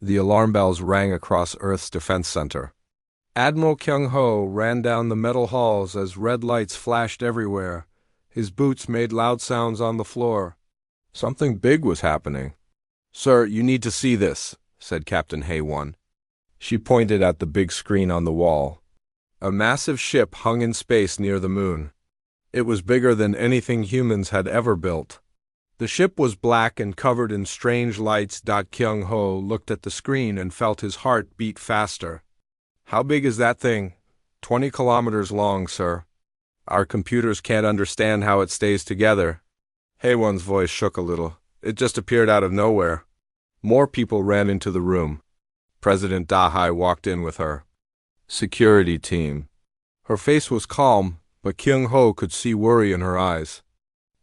The alarm bells rang across Earth's defense center. Admiral Kyung-ho ran down the metal halls as red lights flashed everywhere. His boots made loud sounds on the floor. Something big was happening. "Sir, you need to see this," said Captain Hay-1. She pointed at the big screen on the wall. A massive ship hung in space near the moon. It was bigger than anything humans had ever built. The ship was black and covered in strange lights. Kyung-ho looked at the screen and felt his heart beat faster. "How big is that thing?" 20 kilometers long, sir. Our computers can't understand how it stays together." Hay-1's voice shook a little. "It just appeared out of nowhere." More people ran into the room. President Dahai walked in with her security team. Her face was calm, but Kyung-ho could see worry in her eyes.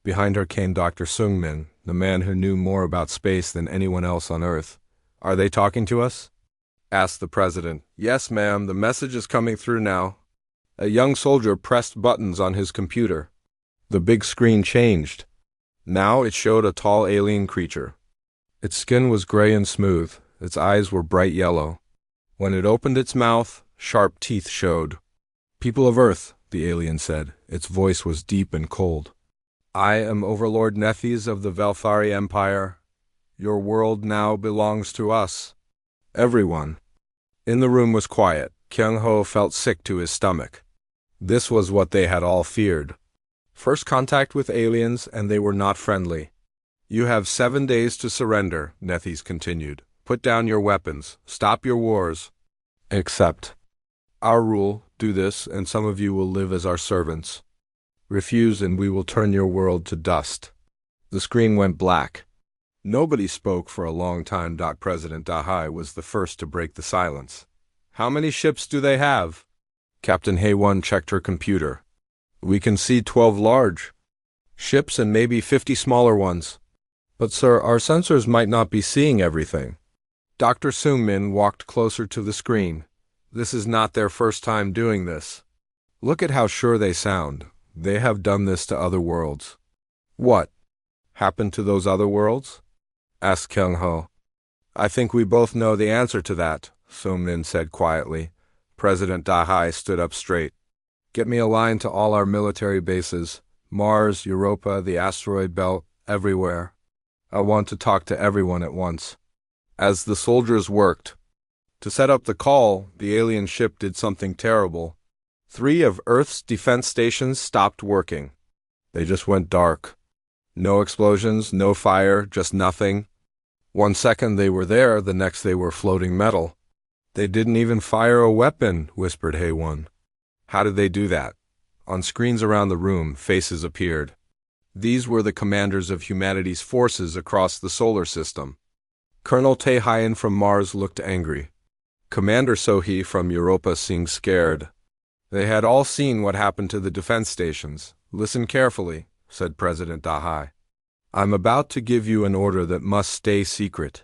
Behind her came Dr. Seung-min, the man who knew more about space than anyone else on Earth. "Are they talking to us?" asked the president. "Yes, ma'am, the message is coming through now." A young soldier pressed buttons on his computer. The big screen changed. Now it showed a tall alien creature. Its skin was gray and smooth. Its eyes were bright yellow. When it opened its mouth, sharp teeth showed. "People of Earth," the alien said. Its voice was deep and cold. "I am Overlord Nethys of the Velthari Empire. Your world now belongs to us." Everyone in the room was quiet. Kyung-ho felt sick to his stomach. This was what they had all feared. First contact with aliens, and they were not friendly. "You have 7 days to surrender," Nethys continued. "Put down your weapons. Stop your wars. Accept our rule. Do this, and some of you will live as our servants. Refuse, and we will turn your world to dust." The screen went black. Nobody spoke for a long time. President Dahai was the first to break the silence. "How many ships do they have?" Captain Hay-1 checked her computer. "We can see 12 large ships and maybe 50 smaller ones. But sir, our sensors might not be seeing everything." Dr. Seung-min walked closer to the screen. "This is not their first time doing this. Look at how sure they sound. They have done this to other worlds." "What happened to those other worlds?" asked Kyung-ho. "I think we both know the answer to that," Seung-min said quietly. President Dahai stood up straight. "Get me a line to all our military bases. Mars, Europa, the asteroid belt, everywhere. I want to talk to everyone at once." As the soldiers worked to set up the call, the alien ship did something terrible. 3 of Earth's defense stations stopped working. They just went dark. No explosions, no fire, just nothing. 1 second they were there, the next they were floating metal. "They didn't even fire a weapon," whispered Hay-1. "How did they do that?" On screens around the room, faces appeared. These were the commanders of humanity's forces across the solar system. Colonel Tae-hyun from Mars looked angry. Commander So-hee from Europa seemed scared. They had all seen what happened to the defense stations. "Listen carefully," said President Dahai. "I'm about to give you an order that must stay secret.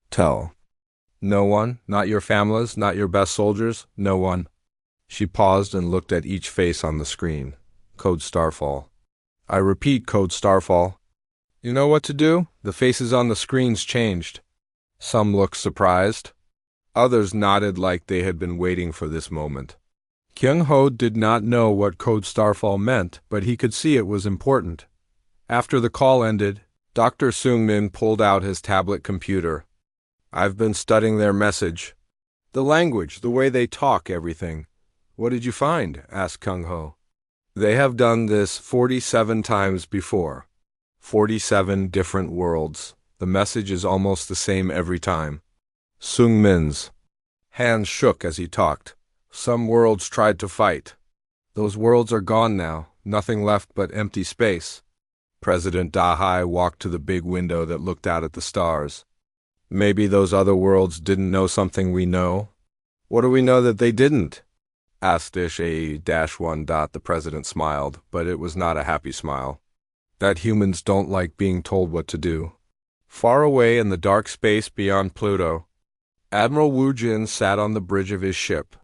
Tell no one, not your families, not your best soldiers, no one." She paused and looked at each face on the screen. "Code Starfall." "I repeat, Code Starfall." "You know what to do?" The faces on the screens changed. Some looked surprised. Others nodded like they had been waiting for this moment. Kyung-ho did not know what Code Starfall meant, but he could see it was important. After the call ended, Dr. Seung-min pulled out his tablet computer. "I've been studying their message. The language, the way they talk, everything." "What did you find?" asked Kyung-ho. "They have done this 47 times before. 47 different worlds. The message is almost the same every time." Seung-min's hands shook as he talked. "Some worlds tried to fight. Those worlds are gone now, nothing left but empty space." President Dahai walked to the big window that looked out at the stars. "Maybe those other worlds didn't know something we know." "What do we know that they didn't?" asked Ish-1. The president smiled, but it was not a happy smile. "That humans don't like being told what to do." Far away in the dark space beyond Pluto, Admiral Wu Jin sat on the bridge of his ship.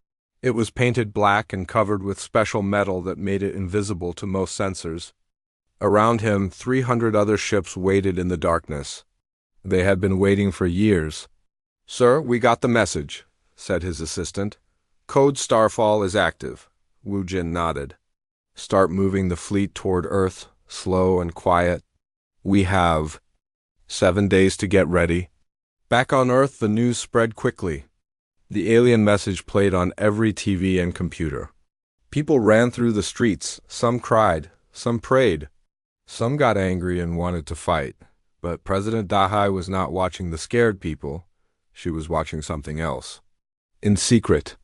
It was painted black and covered with special metal that made it invisible to most sensors. Around him, 300 other ships waited in the darkness. They had been waiting for years. "Sir, we got the message," said his assistant. "Code Starfall is active." Wu Jin nodded. "Start moving the fleet toward Earth, slow and quiet. We have 7 days to get ready." Back on Earth, the news spread quickly. The alien message played on every TV and computer. People ran through the streets. Some cried, some prayed. Some got angry and wanted to fight. But President Dahai was not watching the scared people. She was watching something else. In secret,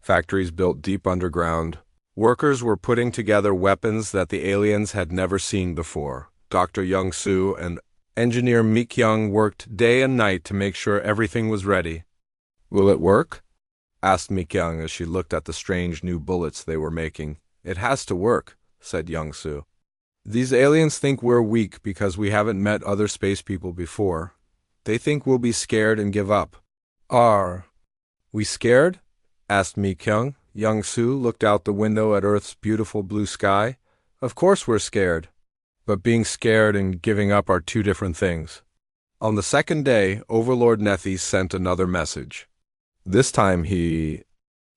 factories built deep underground. Workers were putting together weapons that the aliens had never seen before. Dr. Young Soo and engineer Mi Kyung worked day and night to make sure everything was ready. "Will it work?" asked Mi Kyung as she looked at the strange new bullets they were making. "It has to work," said Young Soo. "These aliens think we're weak because we haven't met other space people before. They think we'll be scared and give up." "Are we scared?" asked Mi Kyung. Young Soo looked out the window at Earth's beautiful blue sky. "Of course we're scared. But being scared and giving up are two different things." On the second day, Overlord Nethi sent another message. This time he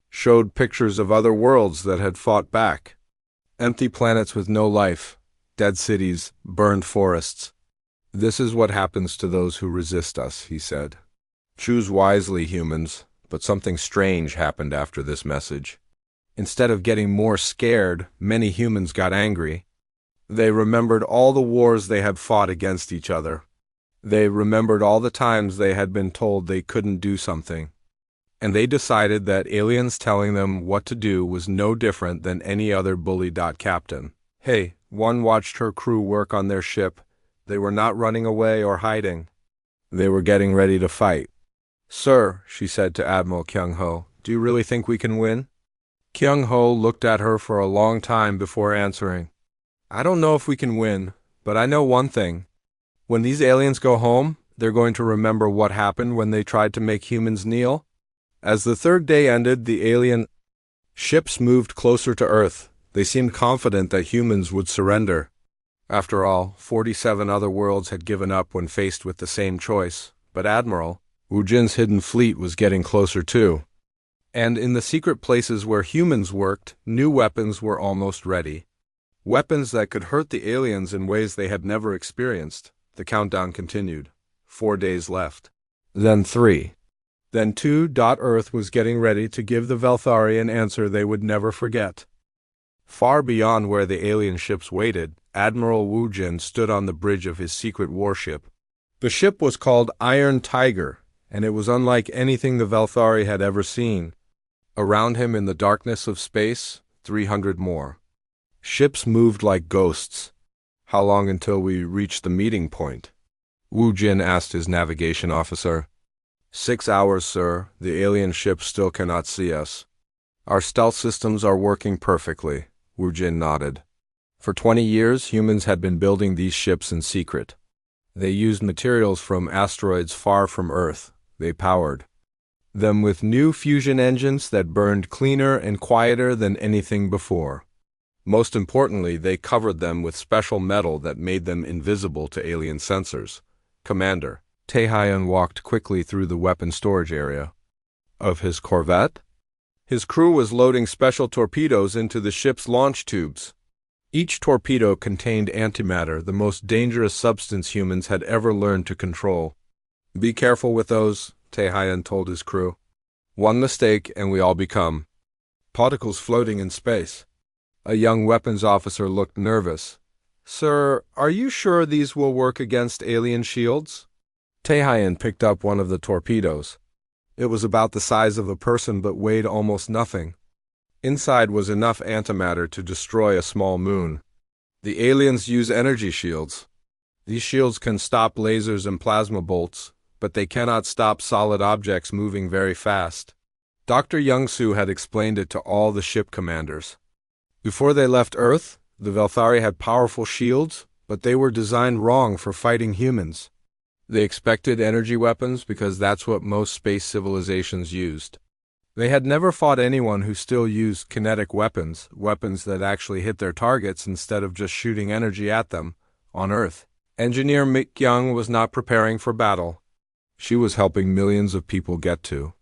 showed pictures of other worlds that had fought back. Empty planets with no life, dead cities, burned forests. "This is what happens to those who resist us," he said. "Choose wisely, humans." But something strange happened after this message. Instead of getting more scared, many humans got angry. They remembered all the wars they had fought against each other. They remembered all the times they had been told they couldn't do something. And they decided that aliens telling them what to do was no different than any other bully. Captain. Hey, one watched her crew work on their ship. They were not running away or hiding. They were getting ready to fight. "Sir," she said to Admiral Kyung Ho, "do you really think we can win?" Kyung Ho looked at her for a long time before answering. "I don't know if we can win, but I know one thing. When these aliens go home, they're going to remember what happened when they tried to make humans kneel." As the third day ended, the alien ships moved closer to Earth. They seemed confident that humans would surrender. After all, 47 other worlds had given up when faced with the same choice. But Admiral Wu Jin's hidden fleet was getting closer too. And in the secret places where humans worked, new weapons were almost ready. Weapons that could hurt the aliens in ways they had never experienced. The countdown continued. 4 days left. Then 3. Then 2. Earth was getting ready to give the Velthari an answer they would never forget. Far beyond where the alien ships waited, Admiral Wu Jin stood on the bridge of his secret warship. The ship was called Iron Tiger, and it was unlike anything the Velthari had ever seen. Around him in the darkness of space, 300 more. Ships moved like ghosts. "How long until we reach the meeting point?" Wu Jin asked his navigation officer. 6 hours, sir. The alien ships still cannot see us. Our stealth systems are working perfectly. Wu Jin nodded. For 20 years, humans had been building these ships in secret. They used materials from asteroids far from Earth. They powered them with new fusion engines that burned cleaner and quieter than anything before. Most importantly, they covered them with special metal that made them invisible to alien sensors. Commander Taehyun walked quickly through the weapon storage area of his corvette. His crew was loading special torpedoes into the ship's launch tubes. Each torpedo contained antimatter, the most dangerous substance humans had ever learned to control. "Be careful with those," Taehyun told his crew. "One mistake and we all become particles floating in space." A young weapons officer looked nervous. "Sir, are you sure these will work against alien shields?" Taehyun picked up one of the torpedoes. It was about the size of a person but weighed almost nothing. Inside was enough antimatter to destroy a small moon. "The aliens use energy shields. These shields can stop lasers and plasma bolts, but they cannot stop solid objects moving very fast." Dr. Young-soo had explained it to all the ship commanders. Before they left Earth, the Velthari had powerful shields, but they were designed wrong for fighting humans. They expected energy weapons because that's what most space civilizations used. They had never fought anyone who still used kinetic weapons, weapons that actually hit their targets instead of just shooting energy at them, on Earth. Engineer Mi Kyung was not preparing for battle. She was helping millions of people get to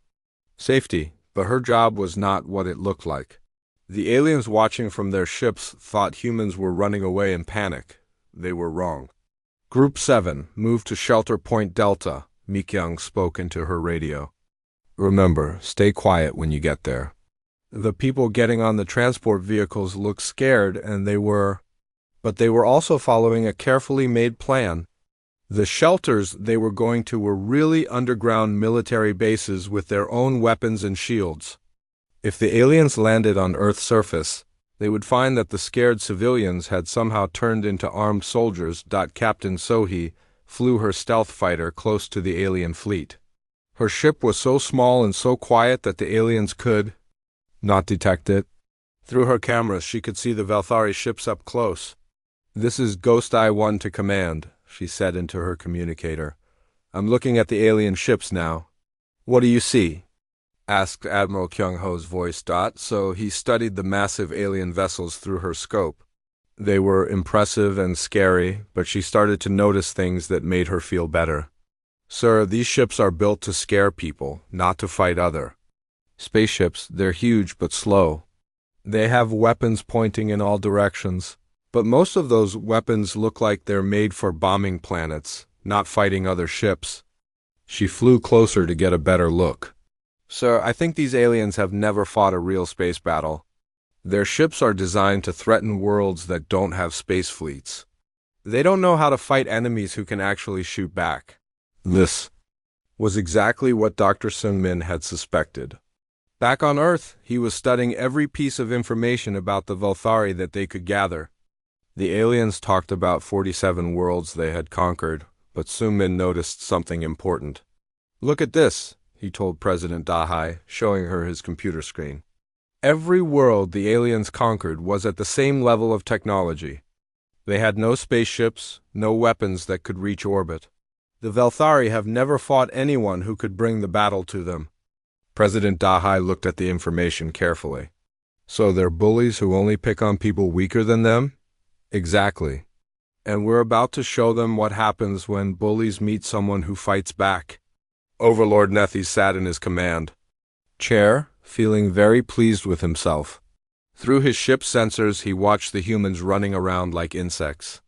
safety, but her job was not what it looked like. The aliens watching from their ships thought humans were running away in panic. They were wrong. Group 7, move to Shelter Point Delta, Mikyung spoke into her radio. Remember, stay quiet when you get there. The people getting on the transport vehicles looked scared, but they were also following a carefully made plan. The shelters they were going to were really underground military bases with their own weapons and shields. If the aliens landed on Earth's surface, they would find that the scared civilians had somehow turned into armed soldiers. Captain Sohee flew her stealth fighter close to the alien fleet. Her ship was so small and so quiet that the aliens could not detect it. Through her cameras, she could see the Velthari ships up close. "This is Ghost Eye 1 to command," she said into her communicator. "I'm looking at the alien ships now." "What do you see?" asked Admiral Kyung-ho's voice. So he studied the massive alien vessels through her scope. They were impressive and scary, but she started to notice things that made her feel better. "Sir, these ships are built to scare people, not to fight other spaceships. They're huge but slow. They have weapons pointing in all directions, but most of those weapons look like they're made for bombing planets, not fighting other ships." She flew closer to get a better look. "Sir, I think these aliens have never fought a real space battle. Their ships are designed to threaten worlds that don't have space fleets. They don't know how to fight enemies who can actually shoot back." This was exactly what Dr. Seung-min had suspected. Back on Earth, he was studying every piece of information about the Velthari that they could gather. The aliens talked about 47 worlds they had conquered, but Seung-min noticed something important. "Look at this," he told President Dahai, showing her his computer screen. Every world the aliens conquered was at the same level of technology. They had no spaceships, no weapons that could reach orbit. The Velthari have never fought anyone who could bring the battle to them. President Dahai looked at the information carefully. "So they're bullies who only pick on people weaker than them?" "Exactly. And we're about to show them what happens when bullies meet someone who fights back." Overlord Nethi sat in his command chair, feeling very pleased with himself. Through his ship's sensors, he watched the humans running around like insects.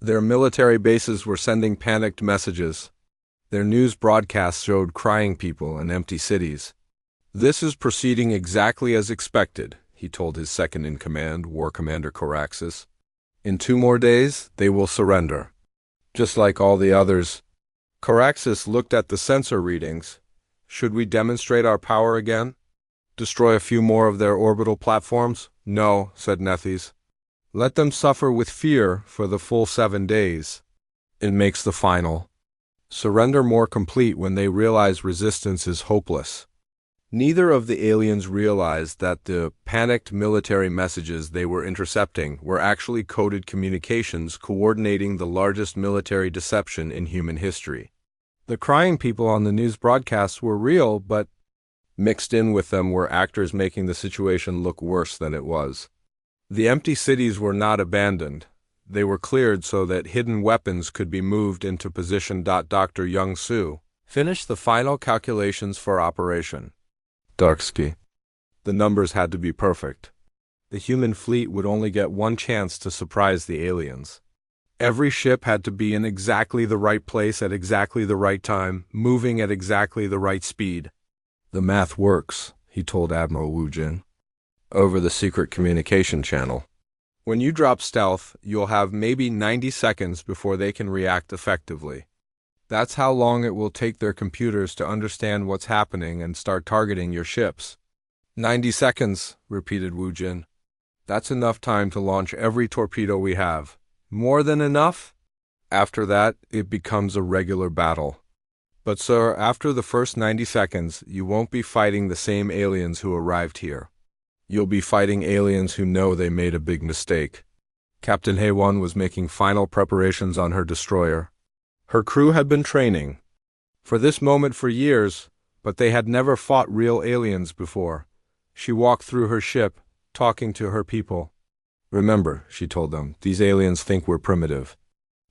Their military bases were sending panicked messages. Their news broadcasts showed crying people and empty cities. "This is proceeding exactly as expected," he told his second-in-command, War Commander Coraxus. "In 2 more days, they will surrender. Just like all the others." Coraxus looked at the sensor readings. "Should we demonstrate our power again? Destroy a few more of their orbital platforms?" "No," said Nethys. "Let them suffer with fear for the full 7 days. It makes the final surrender more complete when they realize resistance is hopeless." Neither of the aliens realized that the panicked military messages they were intercepting were actually coded communications coordinating the largest military deception in human history. The crying people on the news broadcasts were real, but mixed in with them were actors making the situation look worse than it was. The empty cities were not abandoned. They were cleared so that hidden weapons could be moved into position. Dr. Young-soo finished the final calculations for operation Darksky. The numbers had to be perfect. The human fleet would only get one chance to surprise the aliens. Every ship had to be in exactly the right place at exactly the right time, moving at exactly the right speed. "The math works," he told Admiral Wu Jin over the secret communication channel. "When you drop stealth, you'll have maybe 90 seconds before they can react effectively. That's how long it will take their computers to understand what's happening and start targeting your ships." 90 seconds, repeated Wu Jin. "That's enough time to launch every torpedo we have. More than enough? After that, it becomes a regular battle. But sir, after the first 90 seconds, you won't be fighting the same aliens who arrived here. You'll be fighting aliens who know they made a big mistake." Captain Haewon was making final preparations on her destroyer. Her crew had been training for this moment for years, but they had never fought real aliens before. She walked through her ship, talking to her people. "Remember," she told them, "these aliens think we're primitive.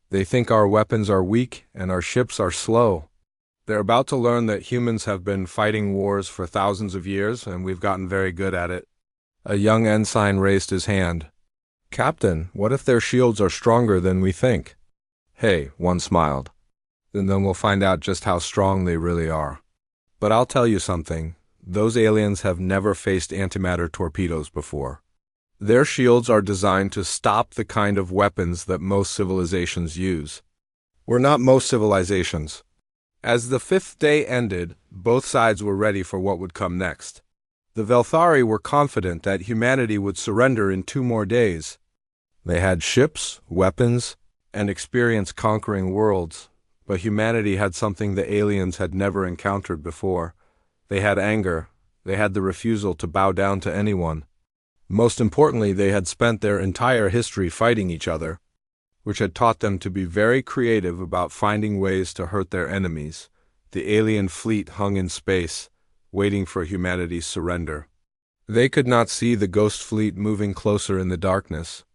They think our weapons are weak and our ships are slow. They're about to learn that humans have been fighting wars for thousands of years, and we've gotten very good at it. A young ensign raised his hand. Captain, what if their shields are stronger than we think? Hey, one smiled. Then we'll find out just how strong they really are. But I'll tell you something. Those aliens have never faced antimatter torpedoes before. Their shields are designed to stop the kind of weapons that most civilizations use. We're not most civilizations. As the fifth day ended, both sides were ready for what would come next. The Velthari were confident that humanity would surrender in 2 more days. They had ships, weapons, and experience conquering worlds, but humanity had something the aliens had never encountered before. They had anger. They had the refusal to bow down to anyone. Most importantly, they had spent their entire history fighting each other, which had taught them to be very creative about finding ways to hurt their enemies. The alien fleet hung in space, waiting for humanity's surrender. They could not see the ghost fleet moving closer in the darkness.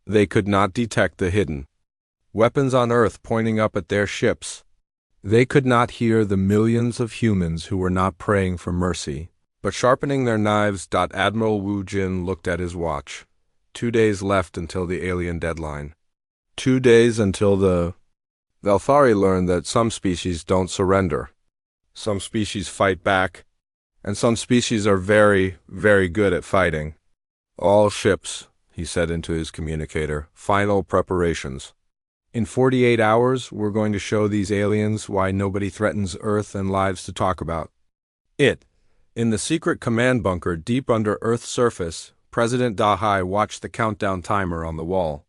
They could not detect the hidden weapons on Earth pointing up at their ships. They could not hear the millions of humans who were not praying for mercy, but sharpening their knives. Admiral Wu Jin looked at his watch. 2 days left until the alien deadline. 2 days until the Velthari learned that some species don't surrender. Some species fight back, and some species are very, very good at fighting. All ships, he said into his communicator, final preparations. In 48 hours, we're going to show these aliens why nobody threatens Earth and lives to talk about it. In the secret command bunker deep under Earth's surface, President Dahai watched the countdown timer on the wall.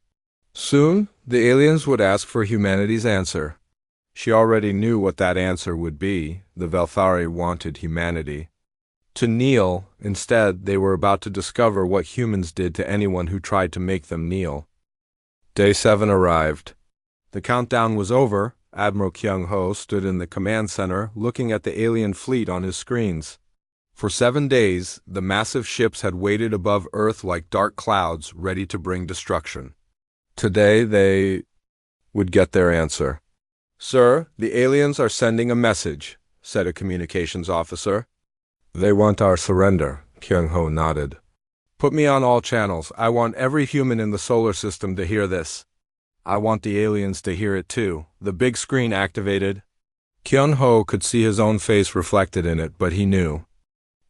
Soon, the aliens would ask for humanity's answer. She already knew what that answer would be. The Velthari wanted humanity to kneel. Instead, they were about to discover what humans did to anyone who tried to make them kneel. Day 7 arrived. The countdown was over. Admiral Kyung-ho stood in the command center looking at the alien fleet on his screens. For 7 days, the massive ships had waited above Earth like dark clouds ready to bring destruction. Today, they would get their answer. Sir, the aliens are sending a message, said a communications officer. They want our surrender, Kyung-ho nodded. Put me on all channels. I want every human in the solar system to hear this. I want the aliens to hear it too. The big screen activated. Kyung-ho could see his own face reflected in it, but he knew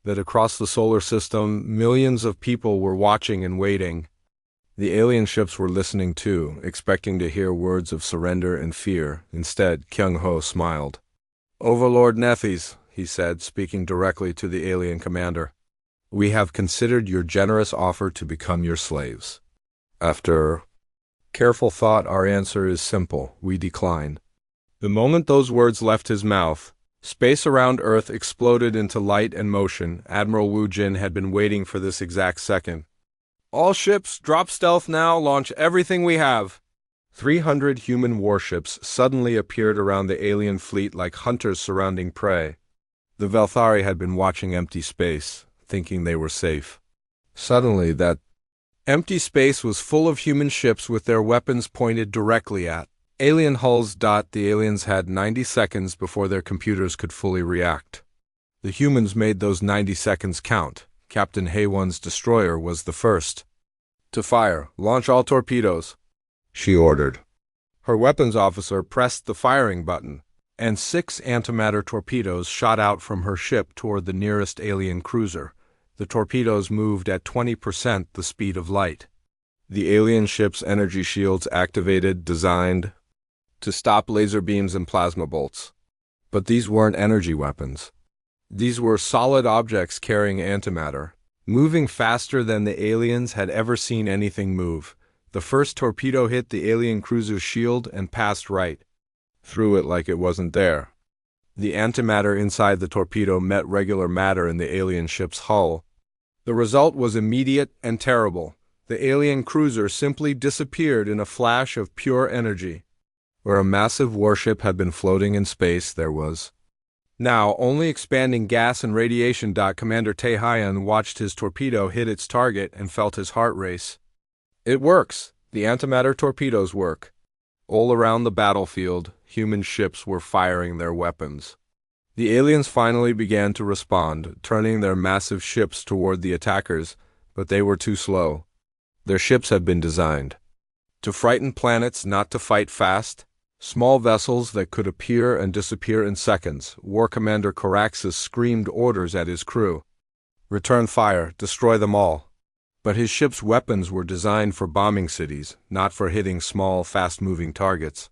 that across the solar system, millions of people were watching and waiting. The alien ships were listening too, expecting to hear words of surrender and fear. Instead, Kyung-ho smiled. Overlord Nephis, he said, speaking directly to the alien commander. We have considered your generous offer to become your slaves. After careful thought, our answer is simple. We decline. The moment those words left his mouth, space around Earth exploded into light and motion. Admiral Wu Jin had been waiting for this exact second. All ships, drop stealth now, launch everything we have. 300 human warships suddenly appeared around the alien fleet like hunters surrounding prey. The Velthari had been watching empty space, thinking they were safe. Suddenly, that empty space was full of human ships with their weapons pointed directly at alien hulls. The aliens had 90 seconds before their computers could fully react. The humans made those 90 seconds count. Captain Haewon's destroyer was the first to fire. Launch all torpedoes, she ordered. Her weapons officer pressed the firing button, and 6 antimatter torpedoes shot out from her ship toward the nearest alien cruiser. The torpedoes moved at 20% the speed of light. The alien ship's energy shields activated, designed to stop laser beams and plasma bolts. But these weren't energy weapons. These were solid objects carrying antimatter, moving faster than the aliens had ever seen anything move. The first torpedo hit the alien cruiser's shield and passed right through it like it wasn't there. The antimatter inside the torpedo met regular matter in the alien ship's hull. The result was immediate and terrible. The alien cruiser simply disappeared in a flash of pure energy. Where a massive warship had been floating in space, there was now only expanding gas and radiation. Commander Tae-hyun watched his torpedo hit its target and felt his heart race. It works. The antimatter torpedoes work. All around the battlefield, human ships were firing their weapons. The aliens finally began to respond, turning their massive ships toward the attackers, but they were too slow. Their ships had been designed to frighten planets, not to fight fast. Small vessels that could appear and disappear in seconds. War Commander Coraxus screamed orders at his crew. Return fire, destroy them all. But his ship's weapons were designed for bombing cities, not for hitting small, fast-moving targets.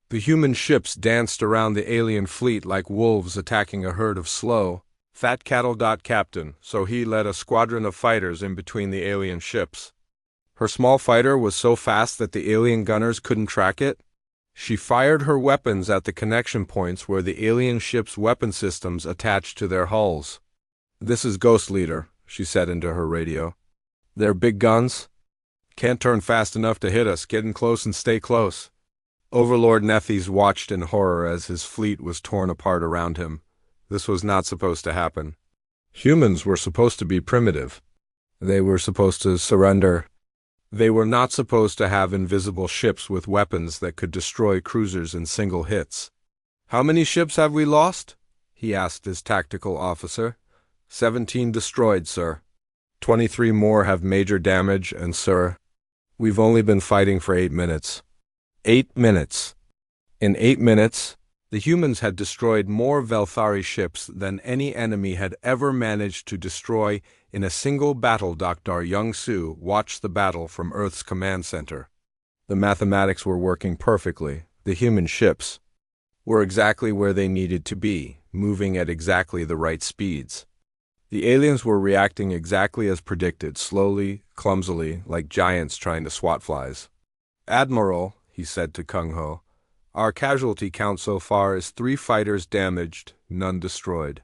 The human ships danced around the alien fleet like wolves attacking a herd of slow, fat cattle. Captain, so he led a squadron of fighters in between the alien ships. Her small fighter was so fast that the alien gunners couldn't track it. She fired her weapons at the connection points where the alien ship's weapon systems attached to their hulls. "This is Ghost Leader," she said into her radio. "They're big guns. Can't turn fast enough to hit us. Get in close and stay close." Overlord Nethys watched in horror as his fleet was torn apart around him. This was not supposed to happen. Humans were supposed to be primitive. They were supposed to surrender. They were not supposed to have invisible ships with weapons that could destroy cruisers in single hits. "How many ships have we lost?" he asked his tactical officer. 17 destroyed, sir. 23 more have major damage, and sir, we've only been fighting for 8 minutes. 8 minutes. In 8 minutes, the humans had destroyed more Velthari ships than any enemy had ever managed to destroy in a single battle. Dr. Young-Soo watched the battle from Earth's command center. The mathematics were working perfectly. The human ships were exactly where they needed to be, moving at exactly the right speeds. The aliens were reacting exactly as predicted, slowly, clumsily, like giants trying to swat flies. "Admiral," he said to Kung Ho, "our casualty count so far is 3 fighters damaged, none destroyed."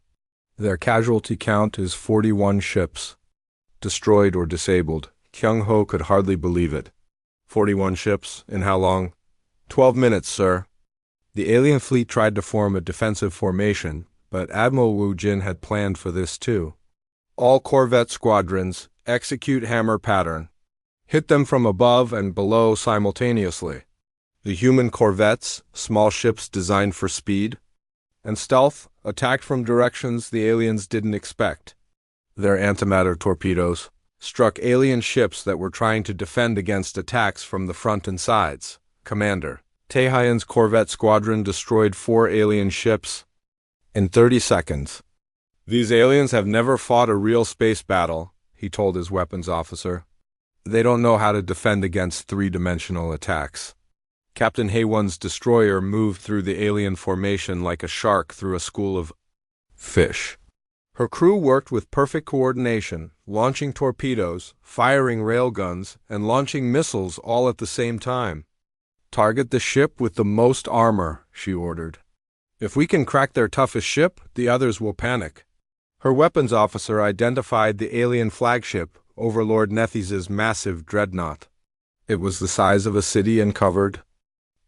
Their casualty count is 41 ships, destroyed or disabled. Kyung Ho could hardly believe it. 41 ships, in how long? 12 minutes, sir. The alien fleet tried to form a defensive formation, but Admiral Wu Jin had planned for this too. "All corvette squadrons, execute hammer pattern. Hit them from above and below simultaneously." The human corvettes, small ships designed for speed and stealth, attacked from directions the aliens didn't expect. Their antimatter torpedoes struck alien ships that were trying to defend against attacks from the front and sides. Commander Taehyun's corvette squadron destroyed 4 alien ships in 30 seconds. "These aliens have never fought a real space battle," he told his weapons officer. "They don't know how to defend against 3-dimensional attacks." Captain Haewon's destroyer moved through the alien formation like a shark through a school of fish. Her crew worked with perfect coordination, launching torpedoes, firing railguns, and launching missiles all at the same time. "Target the ship with the most armor," she ordered. "If we can crack their toughest ship, the others will panic." Her weapons officer identified the alien flagship, Overlord Nethys' massive dreadnought. It was the size of a city and covered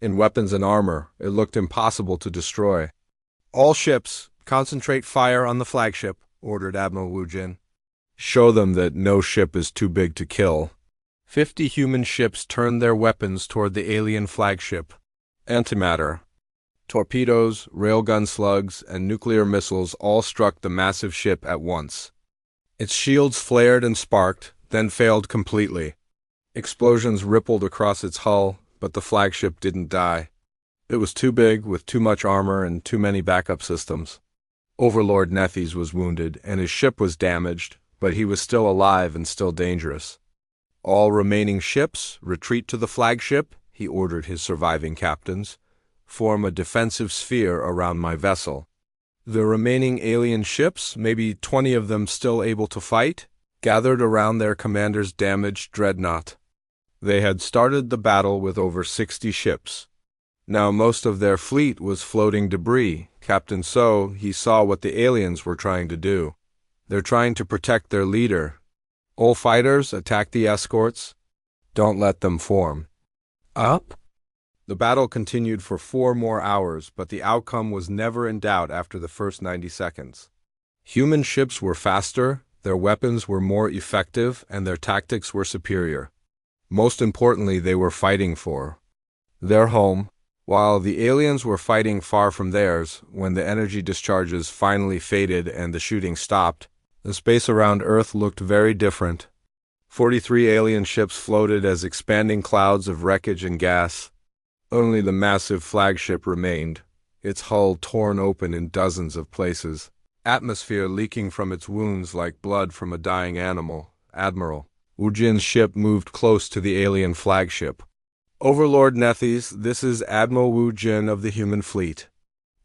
in weapons and armor. It looked impossible to destroy. "All ships, concentrate fire on the flagship," ordered Admiral Wu Jin. "Show them that no ship is too big to kill." 50 human ships turned their weapons toward the alien flagship. Antimatter, torpedoes, railgun slugs, and nuclear missiles all struck the massive ship at once. Its shields flared and sparked, then failed completely. Explosions rippled across its hull, but the flagship didn't die. It was too big, with too much armor and too many backup systems. Overlord Nethys was wounded, and his ship was damaged, but he was still alive and still dangerous. "All remaining ships, retreat to the flagship," he ordered his surviving captains. "Form a defensive sphere around my vessel." The remaining alien ships, maybe 20 of them still able to fight, gathered around their commander's damaged dreadnought. They had started the battle with over 60 ships. Now most of their fleet was floating debris. Captain So, he saw what the aliens were trying to do. They're trying to protect their leader. "All fighters, attack the escorts. Don't let them form up." The battle continued for 4 more hours, but the outcome was never in doubt after the first 90 seconds. Human ships were faster, their weapons were more effective, and their tactics were superior. Most importantly, they were fighting for their home, While the aliens were fighting far from theirs, when the energy discharges finally faded and the shooting stopped, the space around Earth looked very different. 43 alien ships floated as expanding clouds of wreckage and gas. Only the massive flagship remained, its hull torn open in dozens of places, atmosphere leaking from its wounds like blood from a dying animal. Admiral Wu Jin's ship moved close to the alien flagship. "Overlord Nethys, this is Admiral Wu Jin of the human fleet.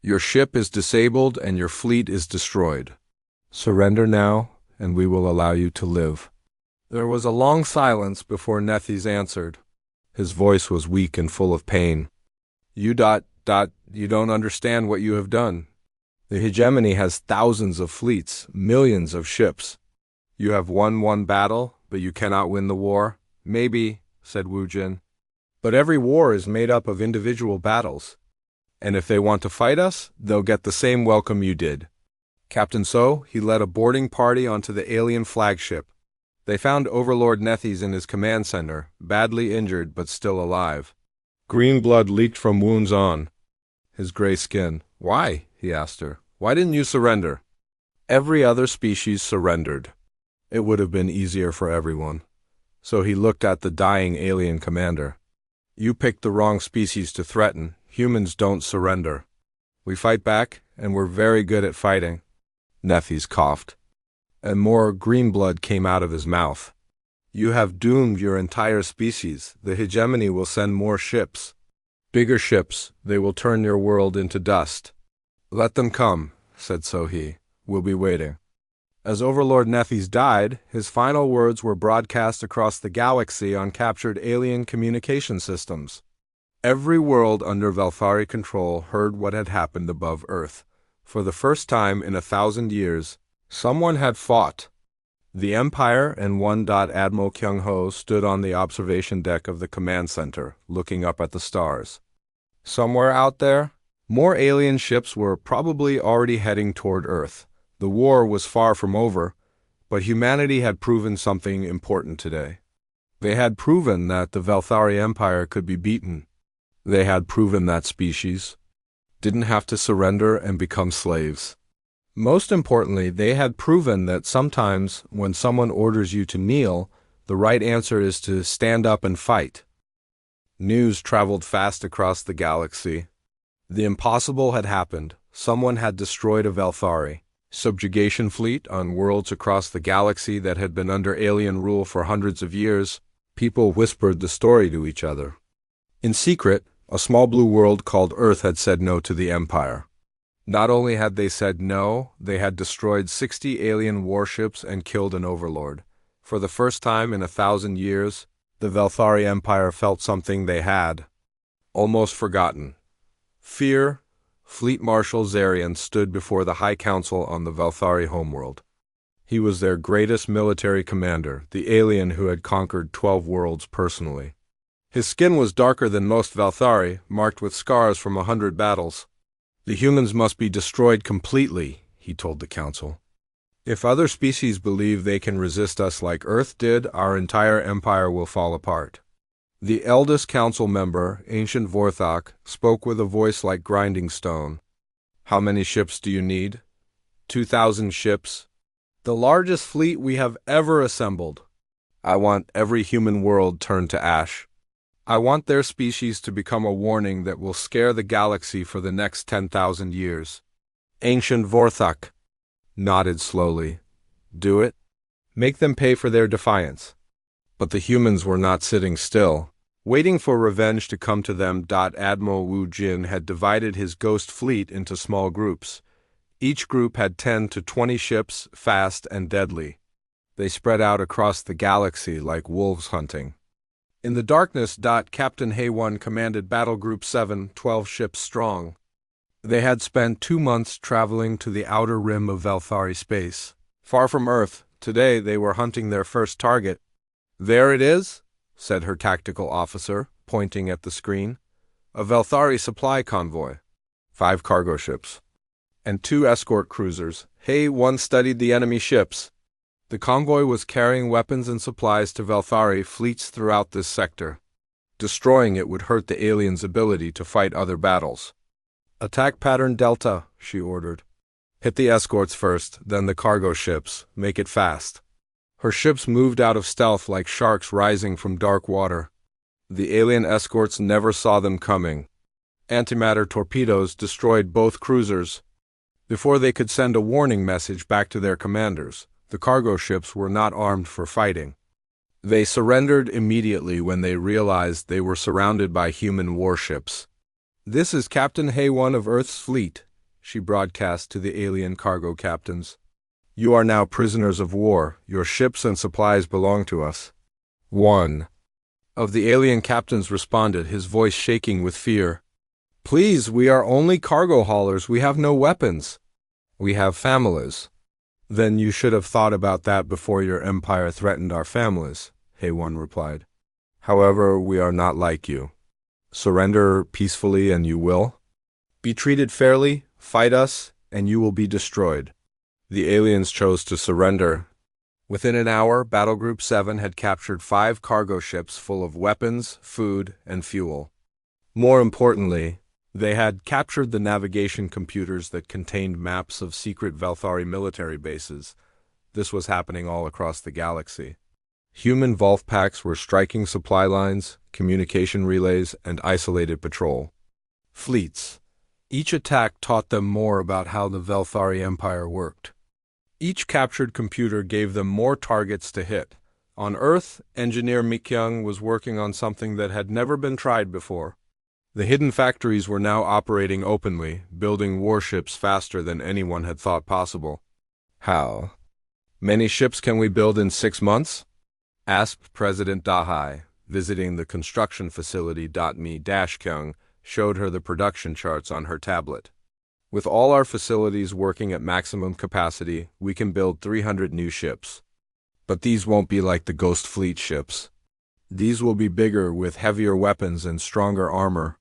Your ship is disabled and your fleet is destroyed. Surrender now, and we will allow you to live." There was a long silence before Nethys answered. His voice was weak and full of pain. You don't understand what you have done. The hegemony has thousands of fleets, millions of ships. You have won one battle, but you cannot win the war. Maybe, said Wu Jin. But every war is made up of individual battles. And if they want to fight us, they'll get the same welcome you did. Captain So, he led a boarding party onto the alien flagship. They found Overlord Nethys in his command center, badly injured but still alive. Green blood leaked from wounds on his gray skin. Why? He asked her. Why didn't you surrender? Every other species surrendered. It would have been easier for everyone. So he looked at the dying alien commander. You picked the wrong species to threaten. Humans don't surrender. We fight back, and we're very good at fighting. Nethys coughed, and more green blood came out of his mouth. You have doomed your entire species. The hegemony will send more ships. Bigger ships. They will turn your world into dust. Let them come, said Sohee. We'll be waiting. As Overlord Nethys died, his final words were broadcast across the galaxy on captured alien communication systems. Every world under Velthari control heard what had happened above Earth. For the first time in 1,000 years, someone had fought. The Empire and one Admiral Kyung-ho stood on the observation deck of the command center, looking up at the stars. Somewhere out there, more alien ships were probably already heading toward Earth. The war was far from over, but humanity had proven something important today. They had proven that the Velthari Empire could be beaten. They had proven that species didn't have to surrender and become slaves. Most importantly, they had proven that sometimes when someone orders you to kneel, the right answer is to stand up and fight. News traveled fast across the galaxy. The impossible had happened. Someone had destroyed a Velthari subjugation fleet on worlds across the galaxy that had been under alien rule for hundreds of years. People whispered the story to each other. In secret, a small blue world called Earth had said no to the Empire. Not only had they said no, they had destroyed 60 alien warships and killed an overlord. For the first time in 1,000 years, the Velthari Empire felt something they had almost forgotten. Fear. Fleet Marshal Zarian stood before the High Council on the Velthari homeworld. He was their greatest military commander, the alien who had conquered 12 worlds personally. His skin was darker than most Velthari, marked with scars from 100 battles. The humans must be destroyed completely, he told the council. If other species believe they can resist us like Earth did, our entire empire will fall apart. The eldest council member, Ancient Vorthok, spoke with a voice like grinding stone. How many ships do you need? 2,000 ships. The largest fleet we have ever assembled. I want every human world turned to ash. I want their species to become a warning that will scare the galaxy for the next 10,000 years. Ancient Vorthok nodded slowly. Do it? Make them pay for their defiance. But the humans were not sitting still, waiting for revenge to come to them. Admiral Wu Jin had divided his ghost fleet into small groups. Each group had 10 to 20 ships, fast and deadly. They spread out across the galaxy like wolves hunting. In the darkness, Captain Haewon commanded Battle Group 7, 12 ships strong. They had spent 2 months traveling to the outer rim of Velthari space. Far from Earth, today they were hunting their first target. There it is, said her tactical officer, pointing at the screen. A Velthari supply convoy. 5 cargo ships. And 2 escort cruisers. Haewon studied the enemy ships. The convoy was carrying weapons and supplies to Velthari fleets throughout this sector. Destroying it would hurt the aliens' ability to fight other battles. Attack pattern Delta, she ordered. Hit the escorts first, then the cargo ships. Make it fast. Her ships moved out of stealth like sharks rising from dark water. The alien escorts never saw them coming. Antimatter torpedoes destroyed both cruisers. Before they could send a warning message back to their commanders, the cargo ships were not armed for fighting. They surrendered immediately when they realized they were surrounded by human warships. "This is Captain Hay-1 of Earth's fleet," she broadcast to the alien cargo captains. "You are now prisoners of war. Your ships and supplies belong to us." One of the alien captains responded, his voice shaking with fear. "Please, we are only cargo haulers. We have no weapons. We have families." "Then you should have thought about that before your empire threatened our families," Hay-1 replied. "However, we are not like you. Surrender peacefully and you will. Be treated fairly, fight us, and you will be destroyed." The aliens chose to surrender. Within an hour, Battle Group 7 had captured 5 cargo ships full of weapons, food, and fuel. More importantly, they had captured the navigation computers that contained maps of secret Velthari military bases. This was happening all across the galaxy. Human Volf packs were striking supply lines, communication relays, and isolated patrol fleets. Each attack taught them more about how the Velthari Empire worked. Each captured computer gave them more targets to hit. On Earth, engineer Mikyung was working on something that had never been tried before. The hidden factories were now operating openly, building warships faster than anyone had thought possible. "How many ships can we build in 6 months?" asked President Dahai, visiting the construction facility. Mi-Kyung showed her the production charts on her tablet. "With all our facilities working at maximum capacity, we can build 300 new ships. But these won't be like the Ghost Fleet ships. These will be bigger with heavier weapons and stronger armor."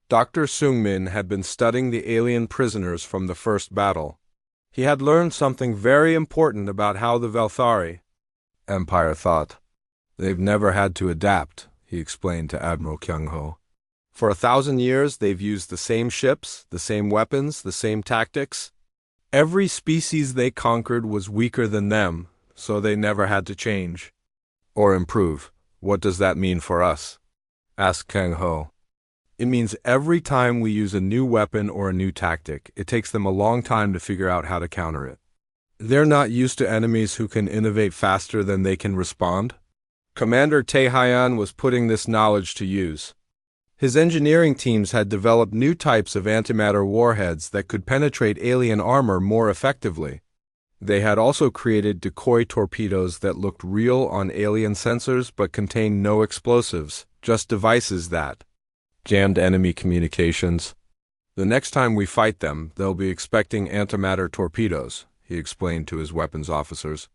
Dr. Seung-min had been studying the alien prisoners from the first battle. He had learned something very important about how the Velthari Empire thought. "They've never had to adapt," he explained to Admiral Kyung-ho. "For 1,000 years, they've used the same ships, the same weapons, the same tactics. Every species they conquered was weaker than them, so they never had to change or improve." "What does that mean for us?" asked Kyung-ho. "It means every time we use a new weapon or a new tactic, it takes them a long time to figure out how to counter it. They're not used to enemies who can innovate faster than they can respond." Commander Tae-Hyan was putting this knowledge to use. His engineering teams had developed new types of antimatter warheads that could penetrate alien armor more effectively. They had also created decoy torpedoes that looked real on alien sensors but contained no explosives, just devices that jammed enemy communications. "The next time we fight them, they'll be expecting antimatter torpedoes," he explained to his weapons officers.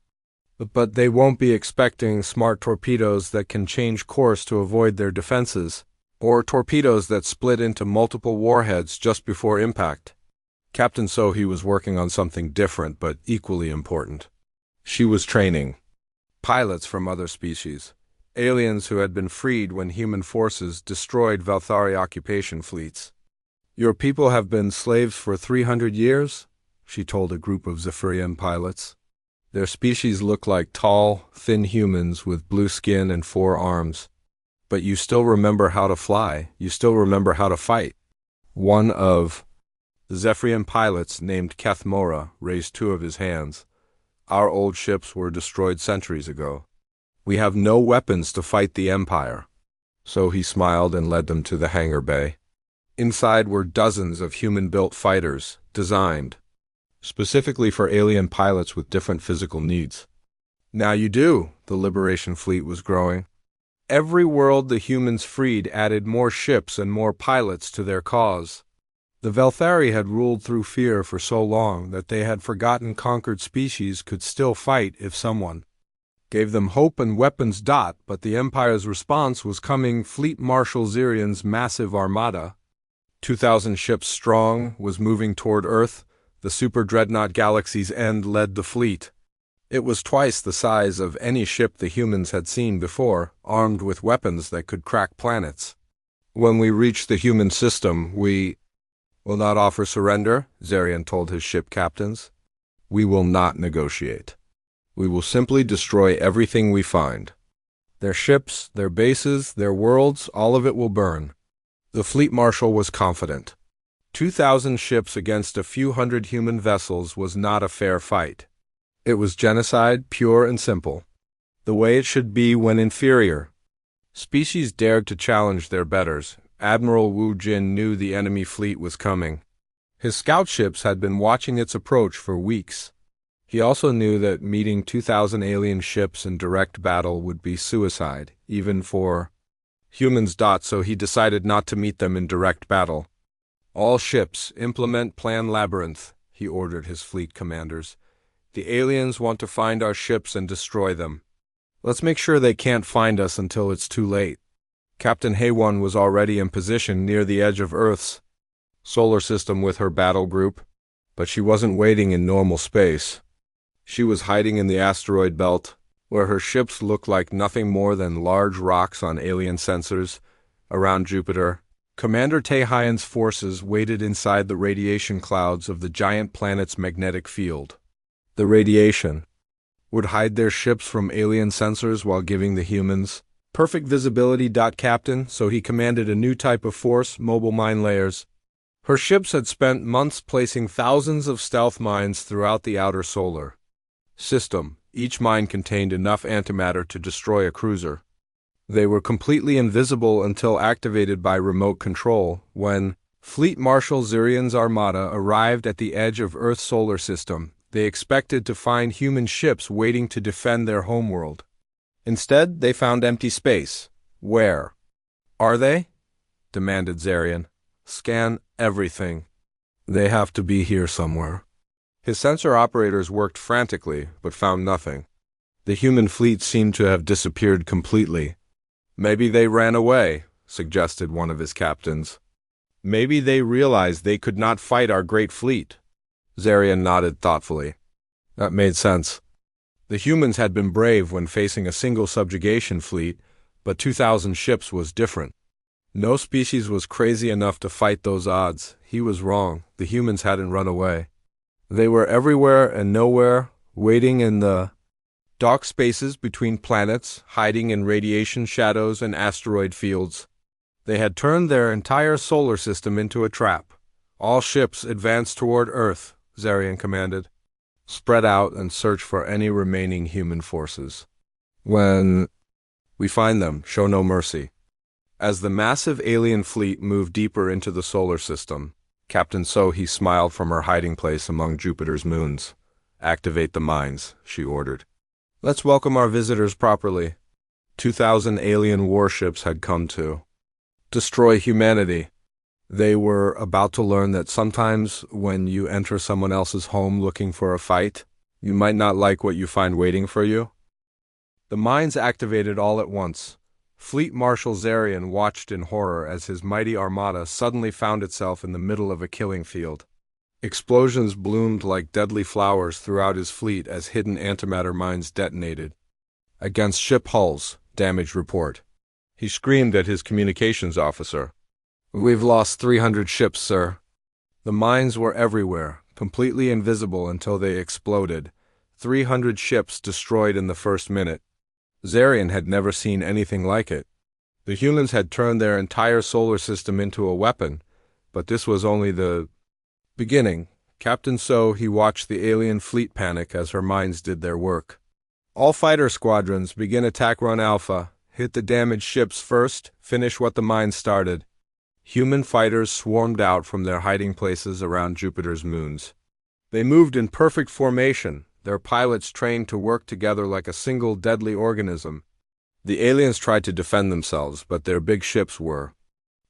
"But they won't be expecting smart torpedoes that can change course to avoid their defenses, or torpedoes that split into multiple warheads just before impact." Captain Sohee was working on something different but equally important. She was training pilots from other species, aliens who had been freed when human forces destroyed Velthari occupation fleets. "Your people have been slaves for 300 years, she told a group of Zephyrian pilots. "Their species look like tall, thin humans with blue skin and 4 arms. But you still remember how to fly, you still remember how to fight." One of the Zephyrian pilots, named Keth Mora, raised 2 of his hands. "Our old ships were destroyed centuries ago. We have no weapons to fight the Empire." So he smiled and led them to the hangar bay. Inside were dozens of human-built fighters, designed specifically for alien pilots with different physical needs. Now you do, the Liberation Fleet was growing. Every world the humans freed added more ships and more pilots to their cause. The Velthari had ruled through fear for so long that they had forgotten conquered species could still fight if someone gave them hope and weapons. But the Empire's response was coming. Fleet Marshal Zirian's massive armada, 2,000 ships strong, was moving toward Earth. The super dreadnought Galaxy's End led the fleet. It was twice the size of any ship the humans had seen before, armed with weapons that could crack planets. When we reach the human system, we will not offer surrender, Zarian told his ship captains. We will not negotiate. We will simply destroy everything we find. Their ships, their bases, their worlds, all of it will burn. The fleet marshal was confident. 2,000 ships against a few hundred human vessels was not a fair fight. It was genocide, pure and simple. The way it should be when inferior species dared to challenge their betters. Admiral Wu Jin knew the enemy fleet was coming. His scout ships had been watching its approach for weeks. He also knew that meeting 2,000 alien ships in direct battle would be suicide, even for humans. So he decided not to meet them in direct battle. All ships, implement Plan Labyrinth, he ordered his fleet commanders. The aliens want to find our ships and destroy them. Let's make sure they can't find us until it's too late. Captain Haywon was already in position near the edge of Earth's solar system with her battle group, but she wasn't waiting in normal space. She was hiding in the asteroid belt, where her ships looked like nothing more than large rocks on alien sensors around Jupiter. Commander Taehyun's forces waited inside the radiation clouds of the giant planet's magnetic field. The radiation would hide their ships from alien sensors while giving the humans perfect visibility. Captain, so he commanded a new type of force, mobile mine layers. Her ships had spent months placing thousands of stealth mines throughout the outer solar system. Each mine contained enough antimatter to destroy a cruiser. They were completely invisible until activated by remote control. When Fleet Marshal Zarian's armada arrived at the edge of Earth's solar system, they expected to find human ships waiting to defend their homeworld. Instead, they found empty space. Where are they? Demanded Zarian. Scan everything. They have to be here somewhere. His sensor operators worked frantically, but found nothing. The human fleet seemed to have disappeared completely. Maybe they ran away, suggested one of his captains. Maybe they realized they could not fight our great fleet. Zarian nodded thoughtfully. That made sense. The humans had been brave when facing a single subjugation fleet, but 2,000 ships was different. No species was crazy enough to fight those odds. He was wrong. The humans hadn't run away. They were everywhere and nowhere, waiting in the dark spaces between planets, hiding in radiation shadows and asteroid fields. They had turned their entire solar system into a trap. All ships advance toward Earth, Zarian commanded. Spread out and search for any remaining human forces. When we find them, show no mercy. As the massive alien fleet moved deeper into the solar system, Captain Sohee smiled from her hiding place among Jupiter's moons. Activate the mines, she ordered. Let's welcome our visitors properly. 2,000 alien warships had come to destroy humanity. They were about to learn that sometimes when you enter someone else's home looking for a fight, you might not like what you find waiting for you. The mines activated all at once. Fleet Marshal Zarian watched in horror as his mighty armada suddenly found itself in the middle of a killing field. Explosions bloomed like deadly flowers throughout his fleet as hidden antimatter mines detonated. Against ship hulls, damage report. He screamed at his communications officer. We've lost 300 ships, sir. The mines were everywhere, completely invisible until they exploded. 300 ships destroyed in the first minute. Zarian had never seen anything like it. The humans had turned their entire solar system into a weapon, but this was only the beginning. Captain Sohee watched the alien fleet panic as her mines did their work. All fighter squadrons begin attack run Alpha. Hit the damaged ships first, finish what the mines started. Human fighters swarmed out from their hiding places around Jupiter's moons. They moved in perfect formation, their pilots trained to work together like a single deadly organism. The aliens tried to defend themselves, but their big ships were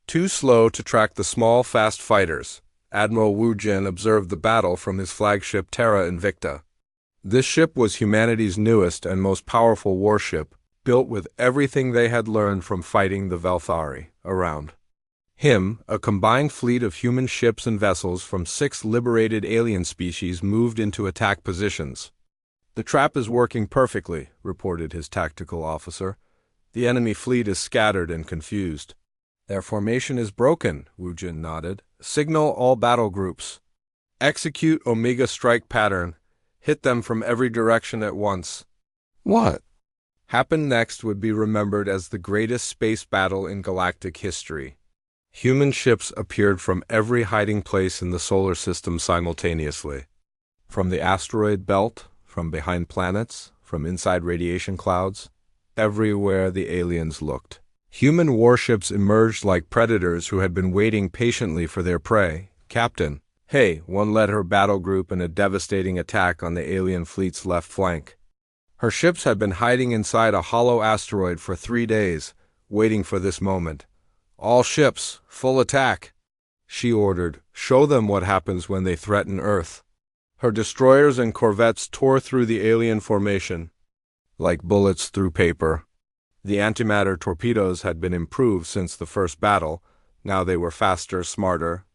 too slow to track the small, fast fighters. Admiral Wu Jin observed the battle from his flagship Terra Invicta. This ship was humanity's newest and most powerful warship, built with everything they had learned from fighting the Velthari around him. A combined fleet of human ships and vessels from 6 liberated alien species moved into attack positions. "The trap is working perfectly," reported his tactical officer. "The enemy fleet is scattered and confused." "Their formation is broken," Wujin nodded. "Signal all battle groups. Execute Omega strike pattern. Hit them from every direction at once." What happened next would be remembered as the greatest space battle in galactic history. Human ships appeared from every hiding place in the solar system simultaneously. From the asteroid belt, from behind planets, from inside radiation clouds, everywhere the aliens looked. Human warships emerged like predators who had been waiting patiently for their prey. "Captain, hey," one led her battle group in a devastating attack on the alien fleet's left flank. Her ships had been hiding inside a hollow asteroid for 3 days, waiting for this moment. "All ships, full attack," she ordered. "Show them what happens when they threaten Earth." Her destroyers and corvettes tore through the alien formation like bullets through paper. The antimatter torpedoes had been improved since the first battle. Now they were faster, smarter,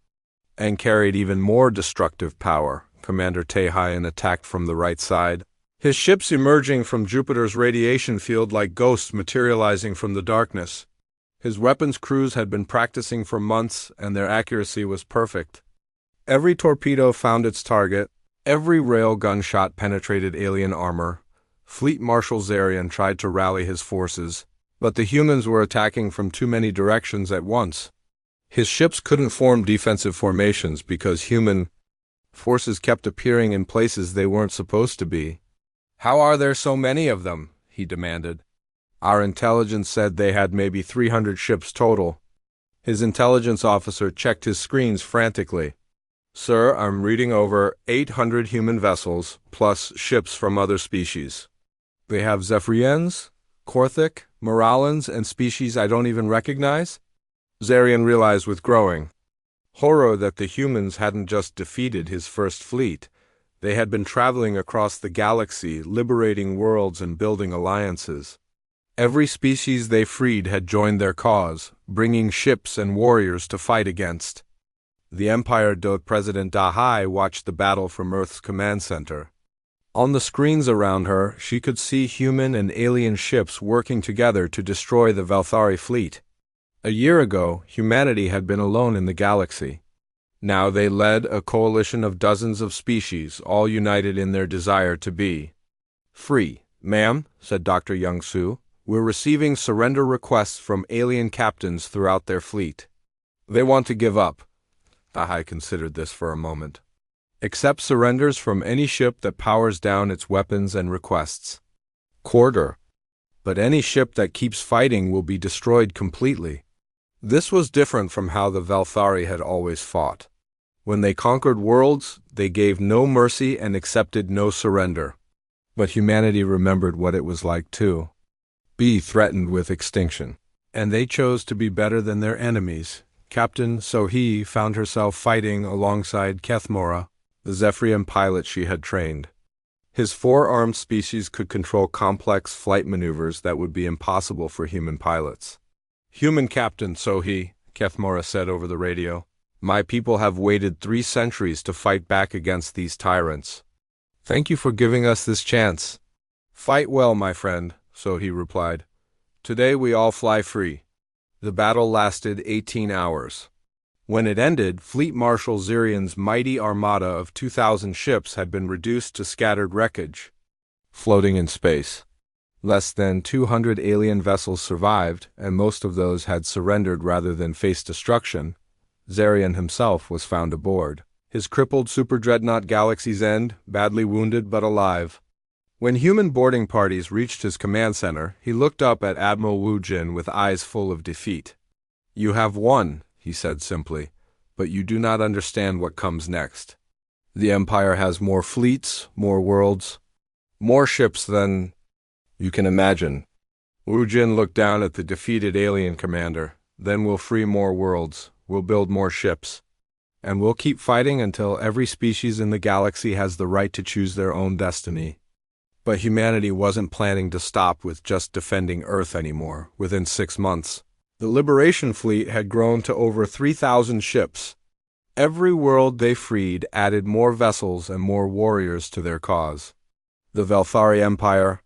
and carried even more destructive power. Commander Tehayan attacked from the right side, his ships emerging from Jupiter's radiation field like ghosts materializing from the darkness. His weapons crews had been practicing for months, and their accuracy was perfect. Every torpedo found its target. Every rail gunshot penetrated alien armor. Fleet Marshal Zarian tried to rally his forces, but the humans were attacking from too many directions at once. His ships couldn't form defensive formations because human forces kept appearing in places they weren't supposed to be. "How are there so many of them?" he demanded. "Our intelligence said they had maybe 300 ships total." His intelligence officer checked his screens frantically. "Sir, I'm reading over 800 human vessels, plus ships from other species. They have Zephyrians, Korthic, Morallans, and species I don't even recognize." Zarian realized with growing horror that the humans hadn't just defeated his first fleet. They had been traveling across the galaxy, liberating worlds and building alliances. Every species they freed had joined their cause, bringing ships and warriors to fight against. The Empire Dot President Dahai watched the battle from Earth's command center. On the screens around her, she could see human and alien ships working together to destroy the Valthari fleet. A year ago, humanity had been alone in the galaxy. Now they led a coalition of dozens of species, all united in their desire to be free. "Ma'am," said Dr. Young-Soo, "we're receiving surrender requests from alien captains throughout their fleet. They want to give up." Dahai considered this for a moment. "Accept surrenders from any ship that powers down its weapons and requests. Quarter. But any ship that keeps fighting will be destroyed completely." This was different from how the Valthari had always fought. When they conquered worlds, they gave no mercy and accepted no surrender. But humanity remembered what it was like too. Be threatened with extinction. And they chose to be better than their enemies. Captain Sohee found herself fighting alongside Kethmora, the Zephyrian pilot she had trained. His 4-armed species could control complex flight maneuvers that would be impossible for human pilots. "Human Captain Sohee," Kethmora said over the radio, "my people have waited 3 centuries to fight back against these tyrants. Thank you for giving us this chance." "Fight well, my friend," Sohee replied. "Today we all fly free." The battle lasted 18 hours. When it ended, Fleet Marshal Zarian's mighty armada of 2,000 ships had been reduced to scattered wreckage, floating in space. Less than 200 alien vessels survived, and most of those had surrendered rather than face destruction. Zarian himself was found aboard, his crippled superdreadnought Galaxy's End, badly wounded but alive. When human boarding parties reached his command center, he looked up at Admiral Wu Jin with eyes full of defeat. "You have won," he said simply, "but you do not understand what comes next. The Empire has more fleets, more worlds, more ships than you can imagine." Wu Jin looked down at the defeated alien commander. "Then we'll free more worlds, we'll build more ships, and we'll keep fighting until every species in the galaxy has the right to choose their own destiny." But humanity wasn't planning to stop with just defending Earth anymore. Within 6 months, the Liberation Fleet had grown to over 3,000 ships. Every world they freed added more vessels and more warriors to their cause. The Velthari Empire,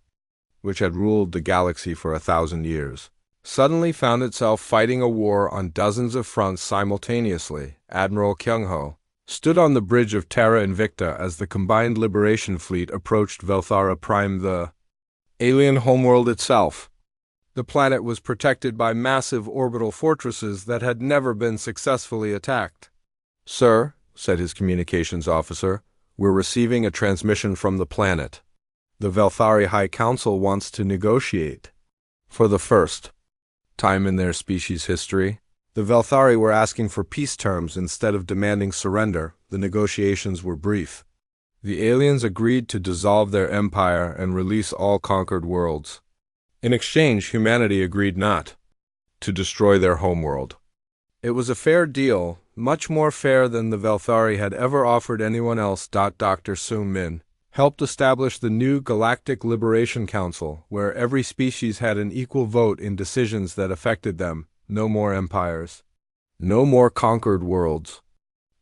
which had ruled the galaxy for 1,000 years, suddenly found itself fighting a war on dozens of fronts simultaneously. Admiral Kyung-ho stood on the bridge of Terra Invicta as the combined Liberation Fleet approached Velthara Prime, the alien homeworld itself. The planet was protected by massive orbital fortresses that had never been successfully attacked. "Sir," said his communications officer, "we're receiving a transmission from the planet. The Velthari High Council wants to negotiate." For the first time in their species' history, the Velthari were asking for peace terms instead of demanding surrender. The negotiations were brief. The aliens agreed to dissolve their empire and release all conquered worlds. In exchange, humanity agreed not to destroy their homeworld. It was a fair deal, much more fair than the Velthari had ever offered anyone else. Dr. Sung-min helped establish the new Galactic Liberation Council, where every species had an equal vote in decisions that affected them. No more empires. No more conquered worlds.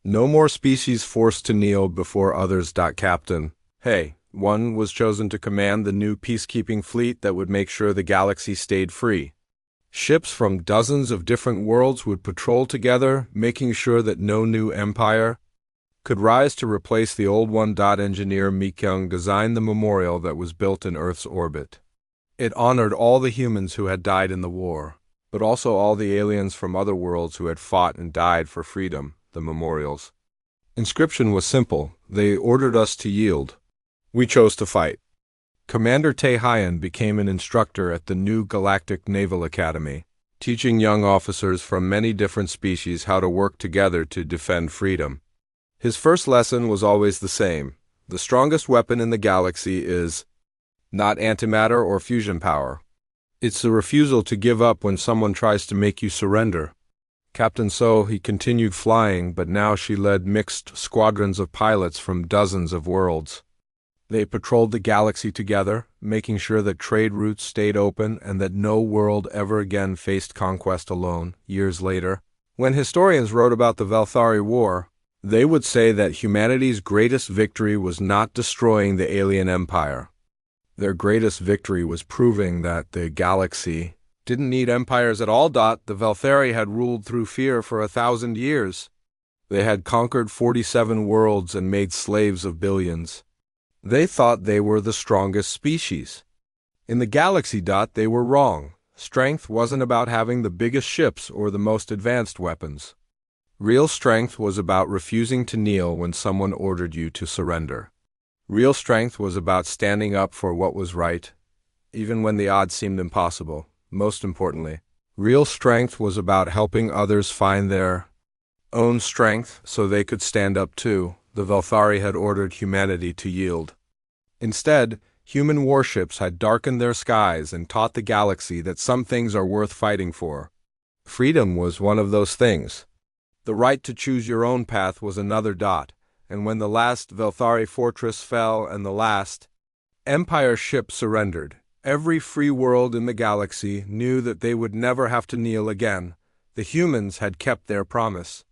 No more species forced to kneel before others. Captain Hey, one was chosen to command the new peacekeeping fleet that would make sure the galaxy stayed free. Ships from dozens of different worlds would patrol together, making sure that no new empire could rise to replace the old one. Engineer Mi Kyung designed the memorial that was built in Earth's orbit. It honored all the humans who had died in the war, but also all the aliens from other worlds who had fought and died for freedom. The memorial's inscription was simple: "They ordered us to yield. We chose to fight." Commander Tae Hyan became an instructor at the new Galactic Naval Academy, teaching young officers from many different species how to work together to defend freedom. His first lesson was always the same: the strongest weapon in the galaxy is not antimatter or fusion power. It's the refusal to give up when someone tries to make you surrender. Captain So, he continued flying, but now she led mixed squadrons of pilots from dozens of worlds. They patrolled the galaxy together, making sure that trade routes stayed open and that no world ever again faced conquest alone. Years later, when historians wrote about the Velthari War, they would say that humanity's greatest victory was not destroying the alien empire. Their greatest victory was proving that the galaxy didn't need empires at all. The Velthari had ruled through fear for 1,000 years. They had conquered 47 worlds and made slaves of billions. They thought they were the strongest species in the galaxy. They were wrong. Strength wasn't about having the biggest ships or the most advanced weapons. Real strength was about refusing to kneel when someone ordered you to surrender. Real strength was about standing up for what was right, even when the odds seemed impossible. Most importantly, real strength was about helping others find their own strength so they could stand up too. The Velthari had ordered humanity to yield. Instead, human warships had darkened their skies and taught the galaxy that some things are worth fighting for. Freedom was one of those things. The right to choose your own path was another. And when the last Velthari fortress fell and the last Empire ship surrendered, every free world in the galaxy knew that they would never have to kneel again. The humans had kept their promise.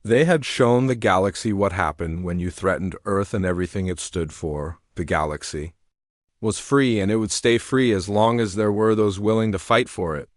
They had shown the galaxy what happened when you threatened Earth and everything it stood for. The galaxy was free, and it would stay free as long as there were those willing to fight for it.